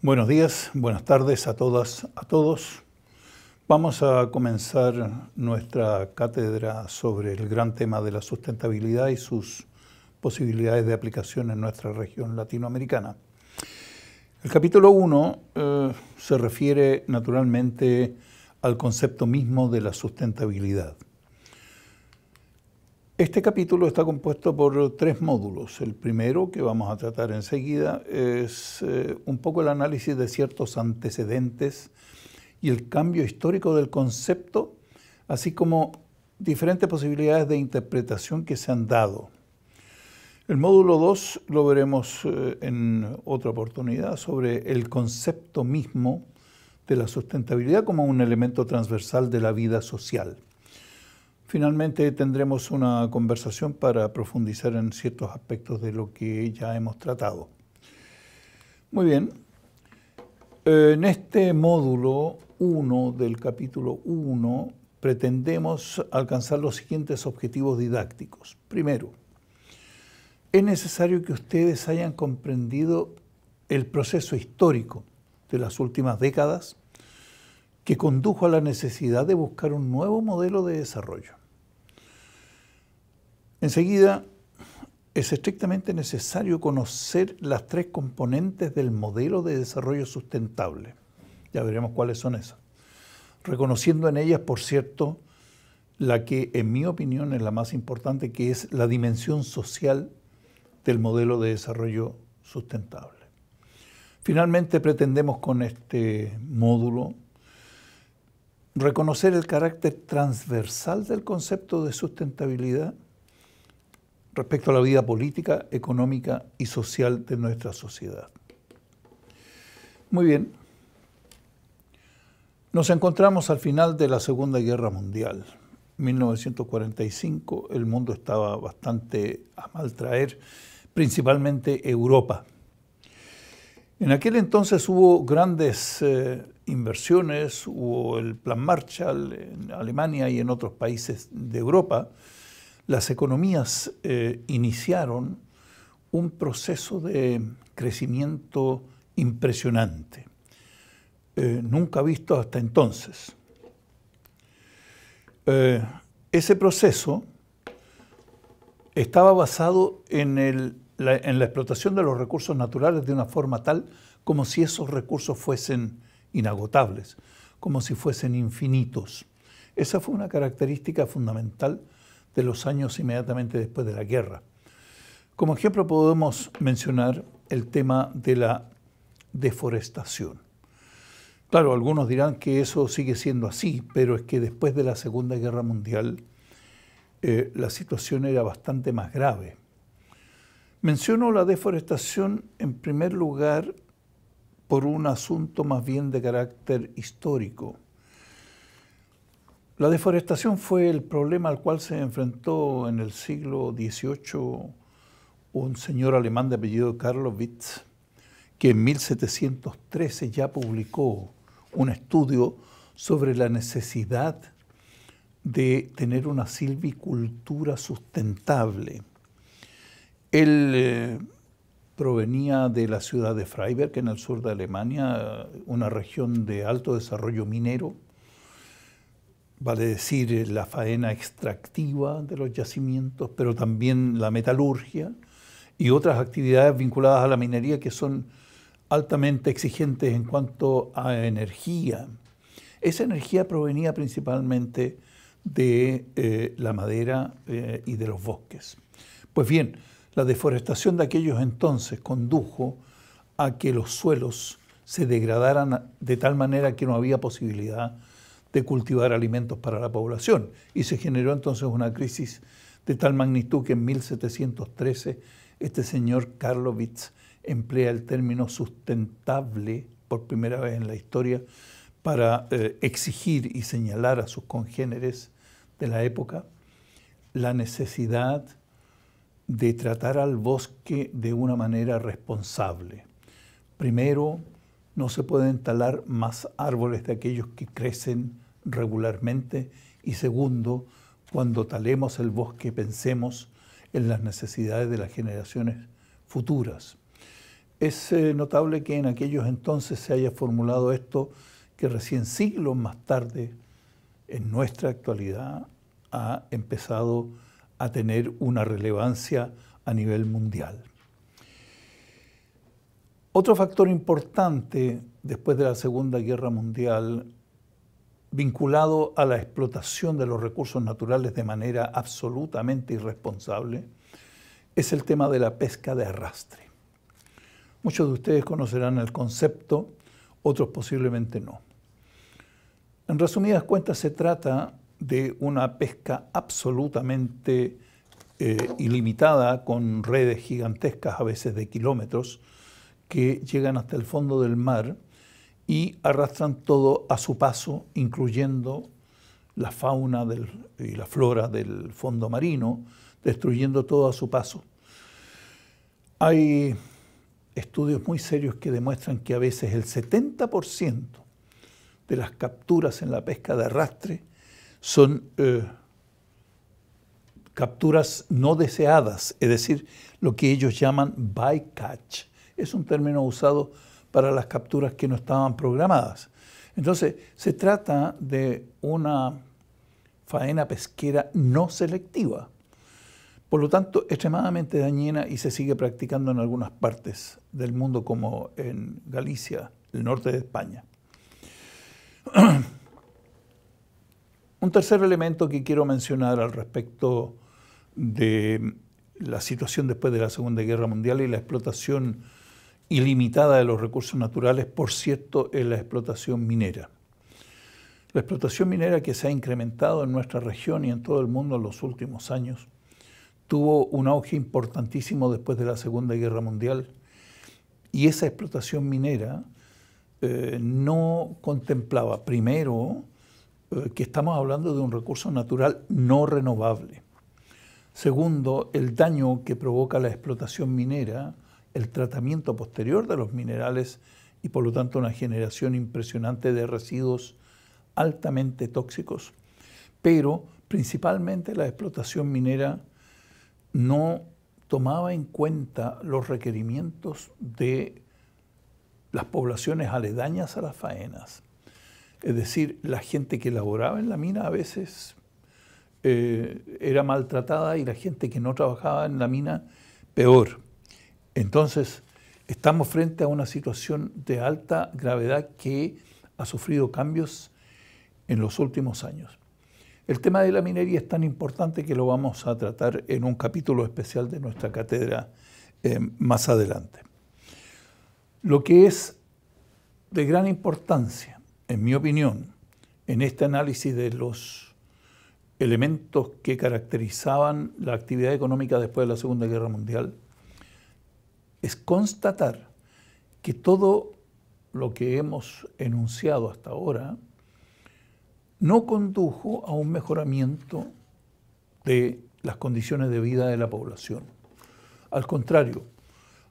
Buenos días, buenas tardes a todas, a todos. Vamos a comenzar nuestra cátedra sobre el gran tema de la sustentabilidad y sus posibilidades de aplicación en nuestra región latinoamericana. El capítulo 1 se refiere naturalmente al concepto mismo de la sustentabilidad. Este capítulo está compuesto por 3 módulos. El primero, que vamos a tratar enseguida, es un poco el análisis de ciertos antecedentes y el cambio histórico del concepto, así como diferentes posibilidades de interpretación que se han dado. El módulo 2 lo veremos en otra oportunidad, sobre el concepto mismo de la sustentabilidad como un elemento transversal de la vida social. Finalmente tendremos una conversación para profundizar en ciertos aspectos de lo que ya hemos tratado. Muy bien. En este módulo 1 del capítulo 1 pretendemos alcanzar los siguientes objetivos didácticos. Primero, es necesario que ustedes hayan comprendido el proceso histórico de las últimas décadas que condujo a la necesidad de buscar un nuevo modelo de desarrollo. Enseguida, es estrictamente necesario conocer las 3 componentes del modelo de desarrollo sustentable. Ya veremos cuáles son esas. Reconociendo en ellas, por cierto, la que en mi opinión es la más importante, que es la dimensión social del modelo de desarrollo sustentable. Finalmente, pretendemos con este módulo reconocer el carácter transversal del concepto de sustentabilidad respecto a la vida política, económica y social de nuestra sociedad. Muy bien. Nos encontramos al final de la Segunda Guerra Mundial. 1945, el mundo estaba bastante a mal traer, principalmente Europa. En aquel entonces hubo grandes inversiones, hubo el Plan Marshall en Alemania y en otros países de Europa. Las economías iniciaron un proceso de crecimiento impresionante, nunca visto hasta entonces. Ese proceso estaba basado en la explotación de los recursos naturales de una forma tal como si esos recursos fuesen inagotables, como si fuesen infinitos. Esa fue una característica fundamental de los años inmediatamente después de la guerra. Como ejemplo podemos mencionar el tema de la deforestación. Claro, algunos dirán que eso sigue siendo así, pero es que después de la Segunda Guerra Mundial la situación era bastante más grave. Menciono la deforestación en primer lugar por un asunto más bien de carácter histórico. La deforestación fue el problema al cual se enfrentó en el siglo XVIII un señor alemán de apellido Carlowitz, que en 1713 ya publicó un estudio sobre la necesidad de tener una silvicultura sustentable. Él provenía de la ciudad de Freiberg, en el sur de Alemania, una región de alto desarrollo minero, vale decir la faena extractiva de los yacimientos, pero también la metalurgia y otras actividades vinculadas a la minería que son altamente exigentes en cuanto a energía. Esa energía provenía principalmente de la madera y de los bosques. Pues bien, la deforestación de aquellos entonces condujo a que los suelos se degradaran de tal manera que no había posibilidad de cultivar alimentos para la población. Y se generó entonces una crisis de tal magnitud que en 1713 este señor Carlowitz emplea el término sustentable por primera vez en la historia para exigir y señalar a sus congéneres de la época la necesidad de tratar al bosque de una manera responsable. Primero, no se pueden talar más árboles de aquellos que crecen regularmente. Y segundo, cuando talemos el bosque, pensemos en las necesidades de las generaciones futuras. Es notable que en aquellos entonces se haya formulado esto que recién siglos más tarde, en nuestra actualidad, ha empezado a tener una relevancia a nivel mundial. Otro factor importante después de la Segunda Guerra Mundial, vinculado a la explotación de los recursos naturales de manera absolutamente irresponsable, es el tema de la pesca de arrastre. Muchos de ustedes conocerán el concepto, otros posiblemente no. En resumidas cuentas, se trata de una pesca absolutamente ilimitada, con redes gigantescas, a veces de kilómetros, que llegan hasta el fondo del mar y arrastran todo a su paso, incluyendo la fauna y la flora del fondo marino, destruyendo todo a su paso. Hay estudios muy serios que demuestran que a veces el 70% de las capturas en la pesca de arrastre son capturas no deseadas, es decir, lo que ellos llaman bycatch. Es un término usado para las capturas que no estaban programadas. Entonces, se trata de una faena pesquera no selectiva. Por lo tanto, extremadamente dañina y se sigue practicando en algunas partes del mundo, como en Galicia, el norte de España. Un tercer elemento que quiero mencionar al respecto de la situación después de la Segunda Guerra Mundial y la explotación ilimitada de los recursos naturales, por cierto, es la explotación minera. La explotación minera, que se ha incrementado en nuestra región y en todo el mundo en los últimos años, tuvo un auge importantísimo después de la Segunda Guerra Mundial, y esa explotación minera no contemplaba, primero, que estamos hablando de un recurso natural no renovable. Segundo, el daño que provoca la explotación minera, el tratamiento posterior de los minerales y por lo tanto una generación impresionante de residuos altamente tóxicos. Pero principalmente la explotación minera no tomaba en cuenta los requerimientos de las poblaciones aledañas a las faenas. Es decir, la gente que laboraba en la mina a veces era maltratada y la gente que no trabajaba en la mina peor. Entonces, estamos frente a una situación de alta gravedad que ha sufrido cambios en los últimos años. El tema de la minería es tan importante que lo vamos a tratar en un capítulo especial de nuestra cátedra más adelante. Lo que es de gran importancia, en mi opinión, en este análisis de los elementos que caracterizaban la actividad económica después de la Segunda Guerra Mundial, es constatar que todo lo que hemos enunciado hasta ahora no condujo a un mejoramiento de las condiciones de vida de la población. Al contrario,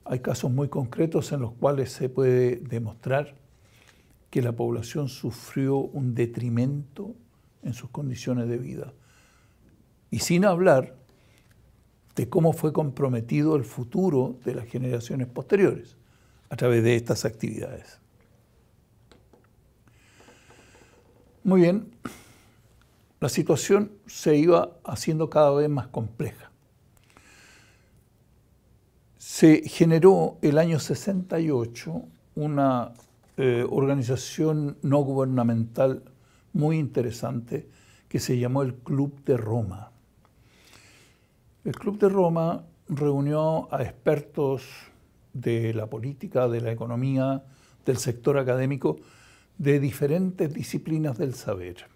hay casos muy concretos en los cuales se puede demostrar que la población sufrió un detrimento en sus condiciones de vida. Y sin hablar de cómo fue comprometido el futuro de las generaciones posteriores a través de estas actividades. Muy bien, la situación se iba haciendo cada vez más compleja. Se generó el año 68 una organización no gubernamental muy interesante que se llamó el Club de Roma. El Club de Roma reunió a expertos de la política, de la economía, del sector académico, de diferentes disciplinas del saber.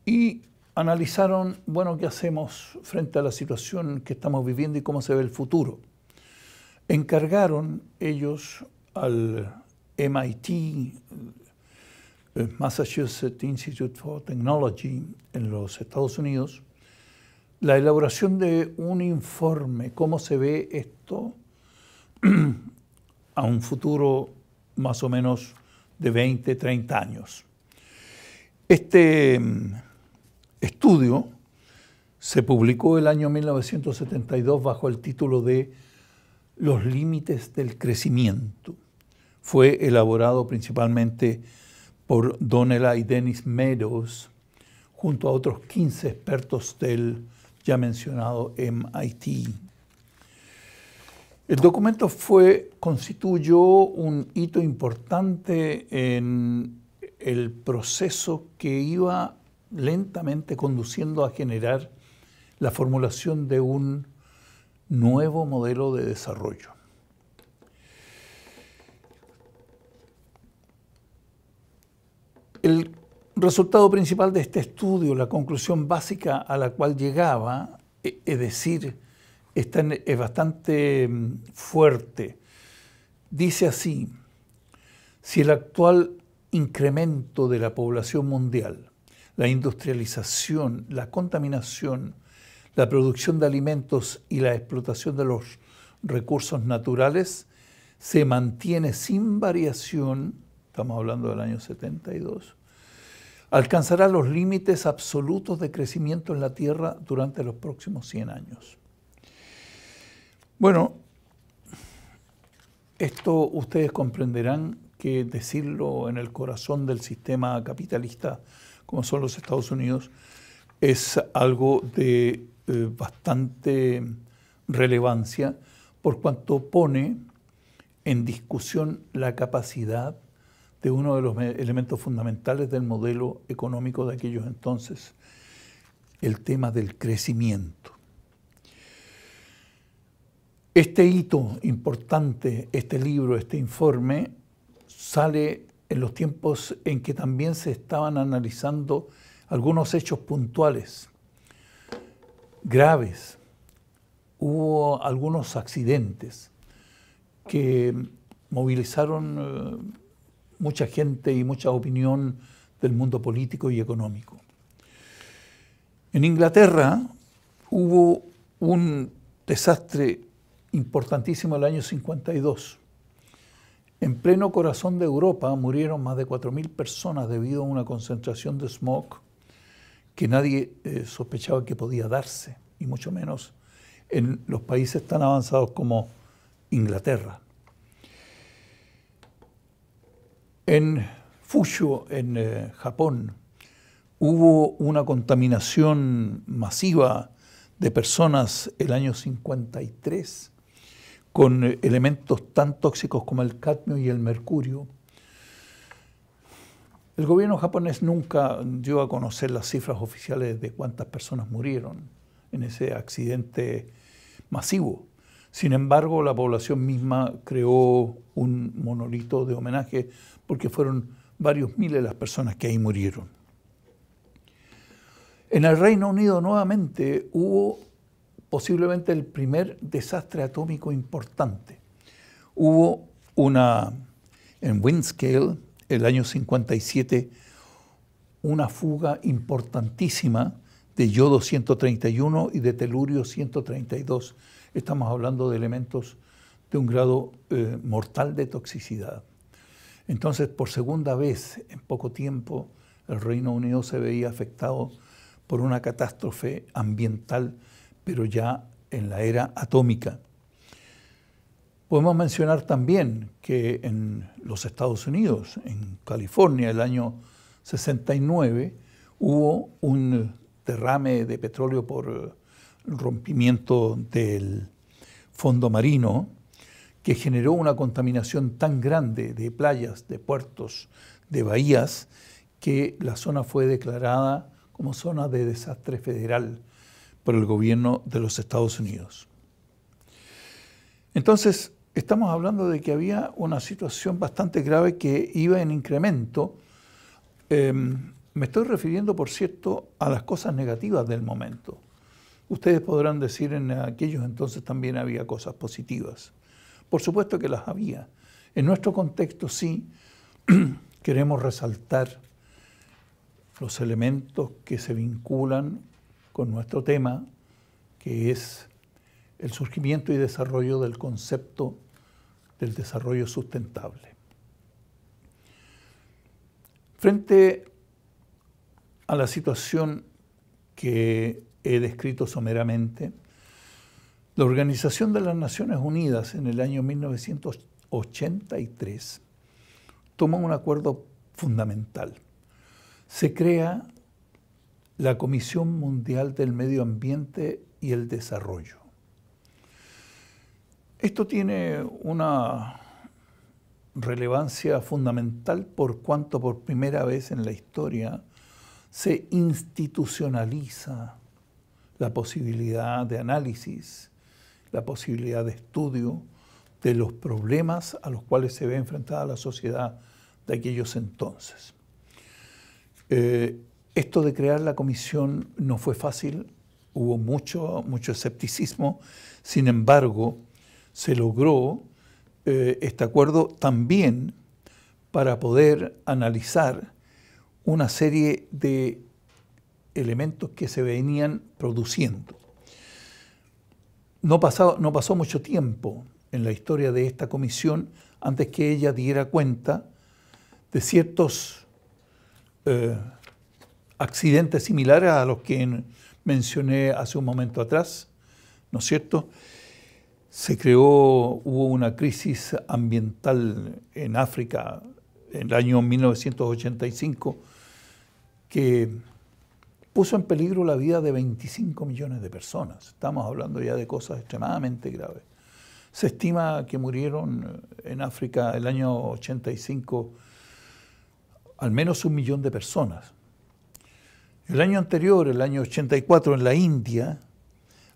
Y analizaron, bueno, ¿qué hacemos frente a la situación que estamos viviendo y cómo se ve el futuro? Encargaron ellos al MIT, Massachusetts Institute for Technology, en los Estados Unidos, la elaboración de un informe, cómo se ve esto a un futuro más o menos de 20, 30 años. Este estudio se publicó el año 1972 bajo el título de Los límites del crecimiento. Fue elaborado principalmente por Donella y Dennis Meadows, junto a otros 15 expertos del ya mencionado MIT. El documento constituyó un hito importante en el proceso que iba lentamente conduciendo a generar la formulación de un nuevo modelo de desarrollo. El resultado principal de este estudio, la conclusión básica a la cual llegaba, es decir, es bastante fuerte. Dice así: si el actual incremento de la población mundial, la industrialización, la contaminación, la producción de alimentos y la explotación de los recursos naturales se mantiene sin variación, estamos hablando del año 72, alcanzará los límites absolutos de crecimiento en la Tierra durante los próximos 100 años. Bueno, esto ustedes comprenderán que decirlo en el corazón del sistema capitalista como son los Estados Unidos es algo de bastante relevancia por cuanto pone en discusión la capacidad de uno de los elementos fundamentales del modelo económico de aquellos entonces, el tema del crecimiento. Este hito importante, este libro, este informe, sale en los tiempos en que también se estaban analizando algunos hechos puntuales, graves. Hubo algunos accidentes que movilizaron mucha gente y mucha opinión del mundo político y económico. En Inglaterra hubo un desastre importantísimo el año 52. En pleno corazón de Europa murieron más de 4.000 personas debido a una concentración de smog que nadie sospechaba que podía darse, y mucho menos en los países tan avanzados como Inglaterra. En Fusho, en Japón, hubo una contaminación masiva de personas el año 53 con elementos tan tóxicos como el cadmio y el mercurio. El gobierno japonés nunca dio a conocer las cifras oficiales de cuántas personas murieron en ese accidente masivo. Sin embargo, la población misma creó un monolito de homenaje porque fueron varios miles las personas que ahí murieron. En el Reino Unido nuevamente hubo posiblemente el primer desastre atómico importante. Hubo en Windscale, el año 57, una fuga importantísima de yodo 131 y de telurio 132. Estamos hablando de elementos de un grado mortal de toxicidad. Entonces, por segunda vez en poco tiempo, el Reino Unido se veía afectado por una catástrofe ambiental, pero ya en la era atómica. Podemos mencionar también que en los Estados Unidos, en California, el año 69, hubo un derrame de petróleo por el rompimiento del fondo marino que generó una contaminación tan grande de playas, de puertos, de bahías, que la zona fue declarada como zona de desastre federal por el gobierno de los Estados Unidos. Entonces, estamos hablando de que había una situación bastante grave que iba en incremento. Me estoy refiriendo, por cierto, a las cosas negativas del momento. Ustedes podrán decir en aquellos entonces también había cosas positivas. Por supuesto que las había. En nuestro contexto sí queremos resaltar los elementos que se vinculan con nuestro tema, que es el surgimiento y desarrollo del concepto del desarrollo sustentable. Frente a la situación que he descrito someramente, La Organización de las Naciones Unidas en el año 1983 toma un acuerdo fundamental. Se crea la Comisión Mundial del Medio Ambiente y el Desarrollo. Esto tiene una relevancia fundamental por cuanto por primera vez en la historia se institucionaliza la posibilidad de análisis, la posibilidad de estudio de los problemas a los cuales se ve enfrentada la sociedad de aquellos entonces. Esto de crear la comisión no fue fácil, hubo mucho escepticismo, sin embargo, se logró este acuerdo también para poder analizar una serie de elementos que se venían produciendo. No pasó mucho tiempo en la historia de esta comisión antes que ella diera cuenta de ciertos accidentes similares a los que mencioné hace un momento atrás, ¿no es cierto? Hubo una crisis ambiental en África en el año 1985 que puso en peligro la vida de 25 millones de personas. Estamos hablando ya de cosas extremadamente graves. Se estima que murieron en África el año 85 al menos 1 millón de personas. El año anterior, el año 84, en la India,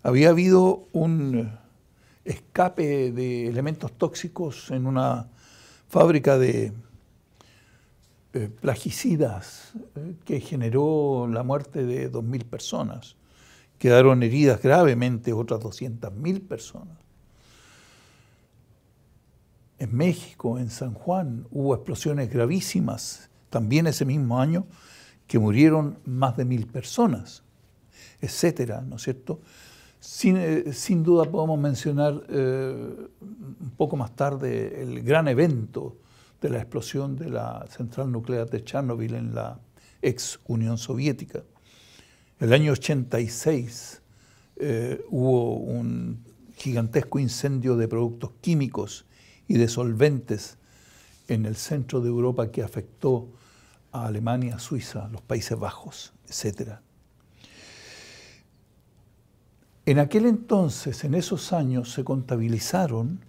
había habido un escape de elementos tóxicos en una fábrica de plaguicidas que generó la muerte de 2.000 personas. Quedaron heridas gravemente otras 200.000 personas. En México, en San Juan, hubo explosiones gravísimas, también ese mismo año, que murieron más de 1.000 personas, etcétera, ¿no es cierto? Sin duda podemos mencionar un poco más tarde el gran evento de la explosión de la central nuclear de Chernobyl en la ex Unión Soviética. El año 86 hubo un gigantesco incendio de productos químicos y de solventes en el centro de Europa que afectó a Alemania, Suiza, los Países Bajos, etcétera. En aquel entonces, en esos años, se contabilizaron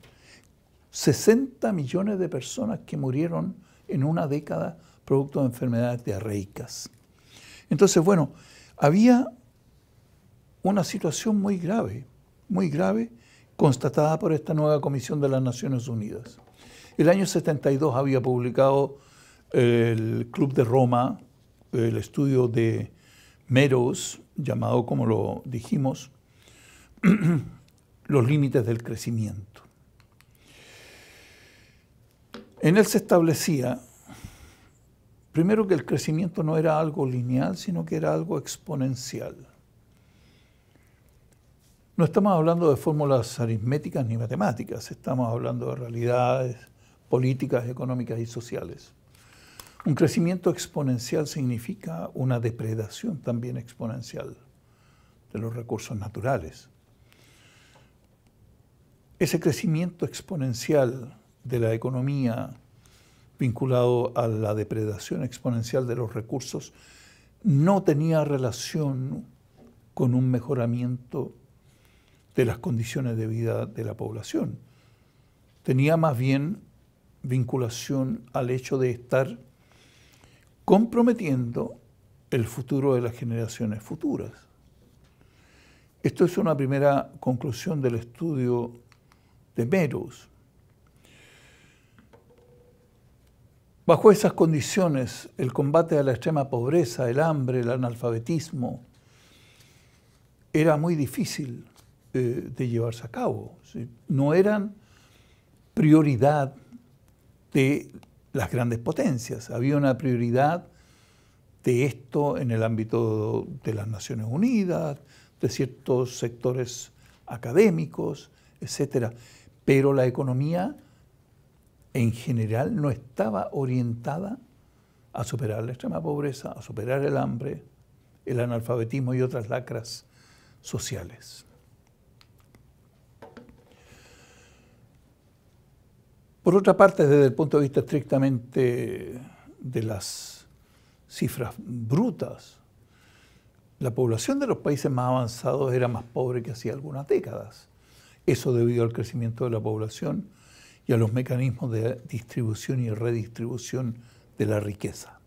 60 millones de personas que murieron en una década producto de enfermedades diarreicas. Entonces, bueno, había una situación muy grave, constatada por esta nueva Comisión de las Naciones Unidas. El año 72 había publicado el Club de Roma el estudio de Meadows, llamado, como lo dijimos, los límites del crecimiento. En él se establecía, primero, que el crecimiento no era algo lineal, sino que era algo exponencial. No estamos hablando de fórmulas aritméticas ni matemáticas, estamos hablando de realidades políticas, económicas y sociales. Un crecimiento exponencial significa una depredación también exponencial de los recursos naturales. Ese crecimiento exponencial de la economía vinculado a la depredación exponencial de los recursos no tenía relación con un mejoramiento de las condiciones de vida de la población. Tenía más bien vinculación al hecho de estar comprometiendo el futuro de las generaciones futuras. Esto es una primera conclusión del estudio de Meadows. Bajo esas condiciones, el combate a la extrema pobreza, el hambre, el analfabetismo, era muy difícil de llevarse a cabo. ¿Sí? No eran prioridad de las grandes potencias. Había una prioridad de esto en el ámbito de las Naciones Unidas, de ciertos sectores académicos, etcétera. Pero la economía en general no estaba orientada a superar la extrema pobreza, a superar el hambre, el analfabetismo y otras lacras sociales. Por otra parte, desde el punto de vista estrictamente de las cifras brutas, la población de los países más avanzados era más pobre que hacía algunas décadas. Eso debido al crecimiento de la población y a los mecanismos de distribución y redistribución de la riqueza.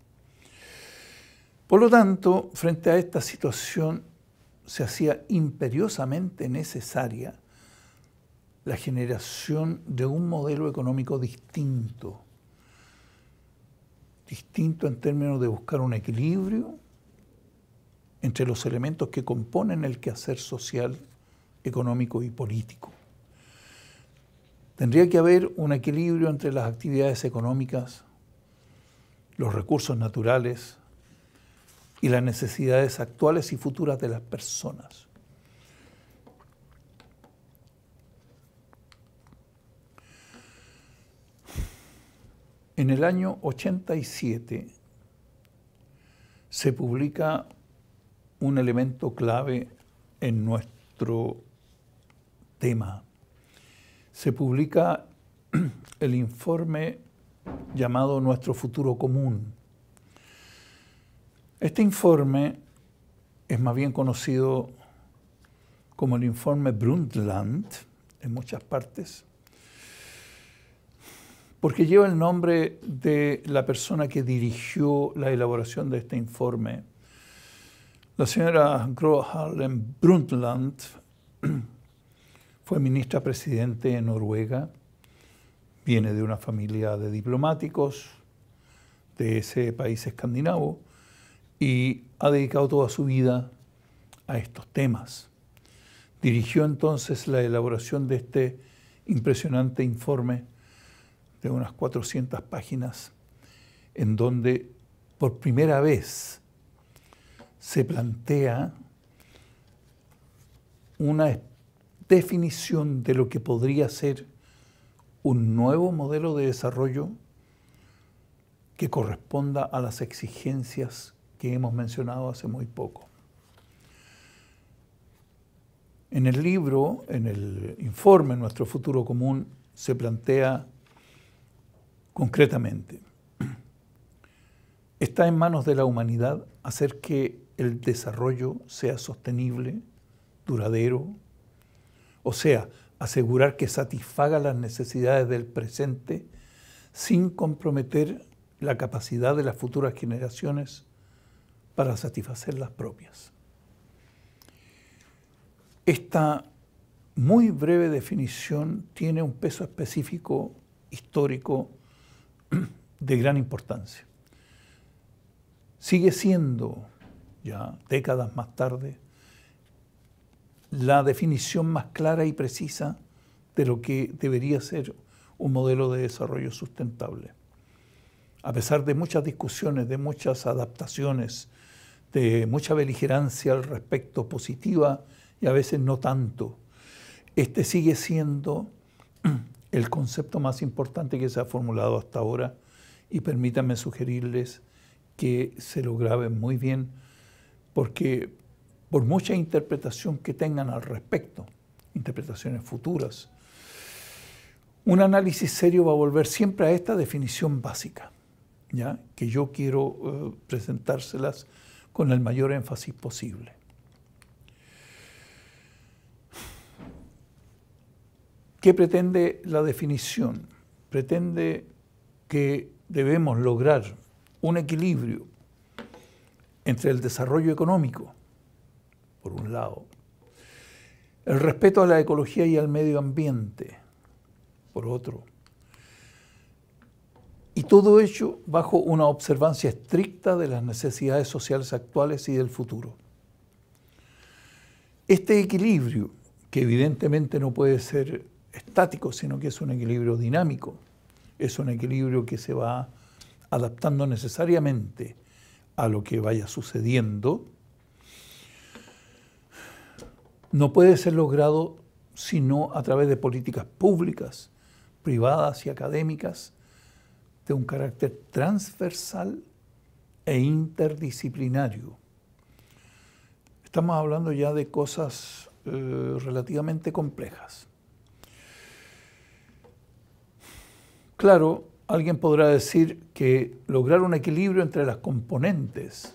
Por lo tanto, frente a esta situación, se hacía imperiosamente necesaria la generación de un modelo económico distinto. Distinto en términos de buscar un equilibrio entre los elementos que componen el quehacer social, económico y político. Tendría que haber un equilibrio entre las actividades económicas, los recursos naturales y las necesidades actuales y futuras de las personas. En el año 87 se publica un elemento clave en nuestro tema. Se publica el informe llamado Nuestro Futuro Común. Este informe es más bien conocido como el informe Brundtland en muchas partes, porque lleva el nombre de la persona que dirigió la elaboración de este informe. La señora Gro Harlem Brundtland fue ministra presidente en Noruega, viene de una familia de diplomáticos de ese país escandinavo y ha dedicado toda su vida a estos temas. Dirigió entonces la elaboración de este impresionante informe de unas 400 páginas, en donde por primera vez se plantea una definición de lo que podría ser un nuevo modelo de desarrollo que corresponda a las exigencias que hemos mencionado hace muy poco. En el libro, en el informe Nuestro Futuro Común, se plantea concretamente: está en manos de la humanidad hacer que el desarrollo sea sostenible, duradero, o sea, asegurar que satisfaga las necesidades del presente sin comprometer la capacidad de las futuras generaciones para satisfacer las propias. Esta muy breve definición tiene un peso específico, histórico, de gran importancia. Sigue siendo, ya décadas más tarde, la definición más clara y precisa de lo que debería ser un modelo de desarrollo sustentable. A pesar de muchas discusiones, de muchas adaptaciones, de mucha beligerancia al respecto, positiva y a veces no tanto, este sigue siendo el concepto más importante que se ha formulado hasta ahora, y permítanme sugerirles que se lo graben muy bien, porque por mucha interpretación que tengan al respecto, interpretaciones futuras, un análisis serio va a volver siempre a esta definición básica, ¿ya? Que yo quiero presentárselas con el mayor énfasis posible. ¿Qué pretende la definición? Pretende que debemos lograr un equilibrio entre el desarrollo económico, por un lado, el respeto a la ecología y al medio ambiente, por otro, y todo ello bajo una observancia estricta de las necesidades sociales actuales y del futuro. Este equilibrio, que evidentemente no puede ser estático, sino que es un equilibrio dinámico, es un equilibrio que se va adaptando necesariamente a lo que vaya sucediendo, no puede ser logrado sino a través de políticas públicas, privadas y académicas de un carácter transversal e interdisciplinario. Estamos hablando ya de cosas relativamente complejas. Claro, alguien podrá decir que lograr un equilibrio entre las componentes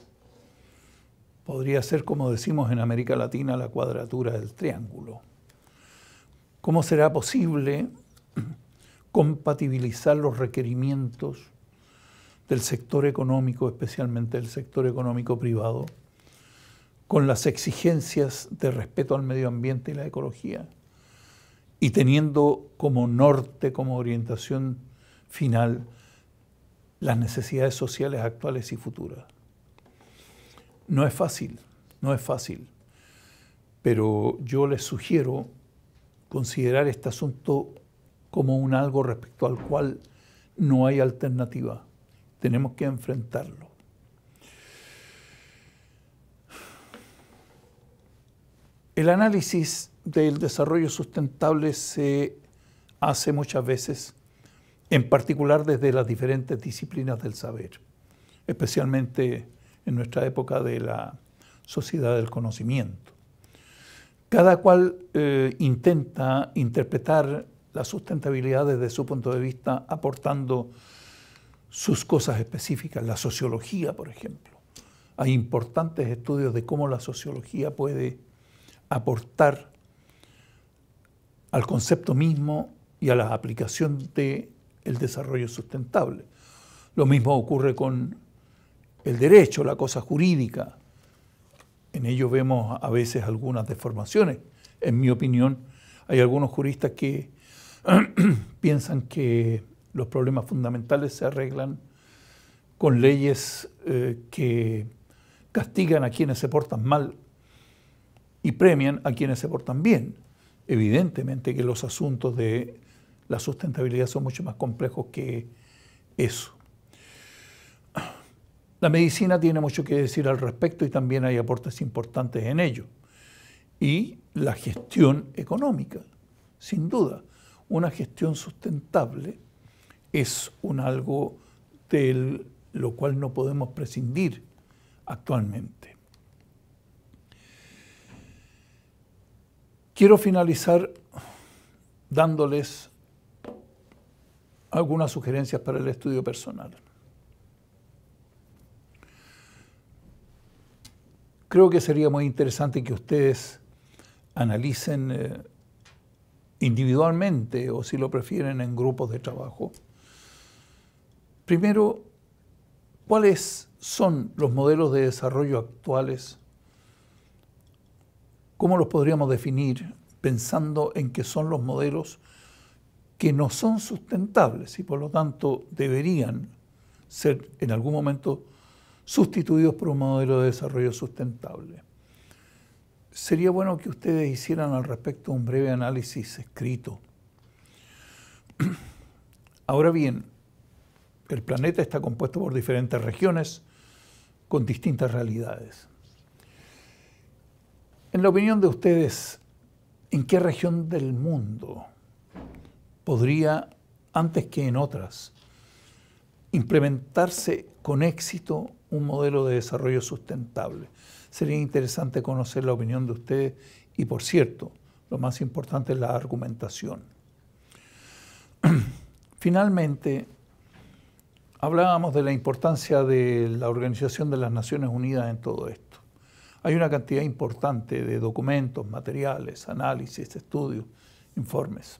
podría ser, como decimos en América Latina, la cuadratura del triángulo. ¿Cómo será posible compatibilizar los requerimientos del sector económico, especialmente del sector económico privado, con las exigencias de respeto al medio ambiente y la ecología, y teniendo como norte, como orientación final, las necesidades sociales actuales y futuras? No es fácil, no es fácil, pero yo les sugiero considerar este asunto como un algo respecto al cual no hay alternativa. Tenemos que enfrentarlo. El análisis del desarrollo sustentable se hace muchas veces, en particular desde las diferentes disciplinas del saber, especialmente en nuestra época de la sociedad del conocimiento. Cada cual intenta interpretar la sustentabilidad desde su punto de vista, aportando sus cosas específicas. La sociología, por ejemplo. Hay importantes estudios de cómo la sociología puede aportar al concepto mismo y a la aplicación del desarrollo sustentable. Lo mismo ocurre con el derecho, la cosa jurídica. En ello vemos a veces algunas deformaciones. En mi opinión, hay algunos juristas que piensan que los problemas fundamentales se arreglan con leyes que castigan a quienes se portan mal y premian a quienes se portan bien. Evidentemente que los asuntos de la sustentabilidad son mucho más complejos que eso. La medicina tiene mucho que decir al respecto y también hay aportes importantes en ello. Y la gestión económica, sin duda. Una gestión sustentable es algo de lo cual no podemos prescindir actualmente. Quiero finalizar dándoles algunas sugerencias para el estudio personal. Creo que sería muy interesante que ustedes analicen individualmente o, si lo prefieren, en grupos de trabajo. Primero, ¿cuáles son los modelos de desarrollo actuales? ¿Cómo los podríamos definir pensando en que son los modelos que no son sustentables y por lo tanto deberían ser en algún momento sustituidos por un modelo de desarrollo sustentable? Sería bueno que ustedes hicieran al respecto un breve análisis escrito. Ahora bien, el planeta está compuesto por diferentes regiones con distintas realidades. En la opinión de ustedes, ¿en qué región del mundo podría, antes que en otras, implementarse con éxito un modelo de desarrollo sustentable? Sería interesante conocer la opinión de ustedes y, por cierto, lo más importante es la argumentación. Finalmente, hablábamos de la importancia de la Organización de las Naciones Unidas en todo esto. Hay una cantidad importante de documentos, materiales, análisis, estudios, informes.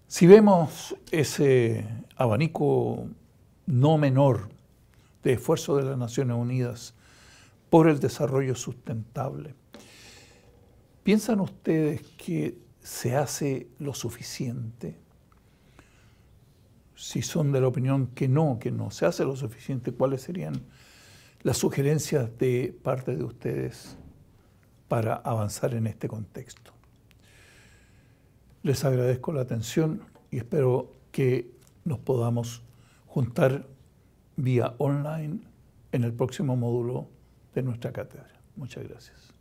Si vemos ese abanico no menor de esfuerzo de las Naciones Unidas por el desarrollo sustentable, ¿piensan ustedes que se hace lo suficiente? Si son de la opinión que no se hace lo suficiente, ¿cuáles serían las sugerencias de parte de ustedes para avanzar en este contexto? Les agradezco la atención y espero que nos podamos juntar vía online en el próximo módulo de nuestra cátedra. Muchas gracias.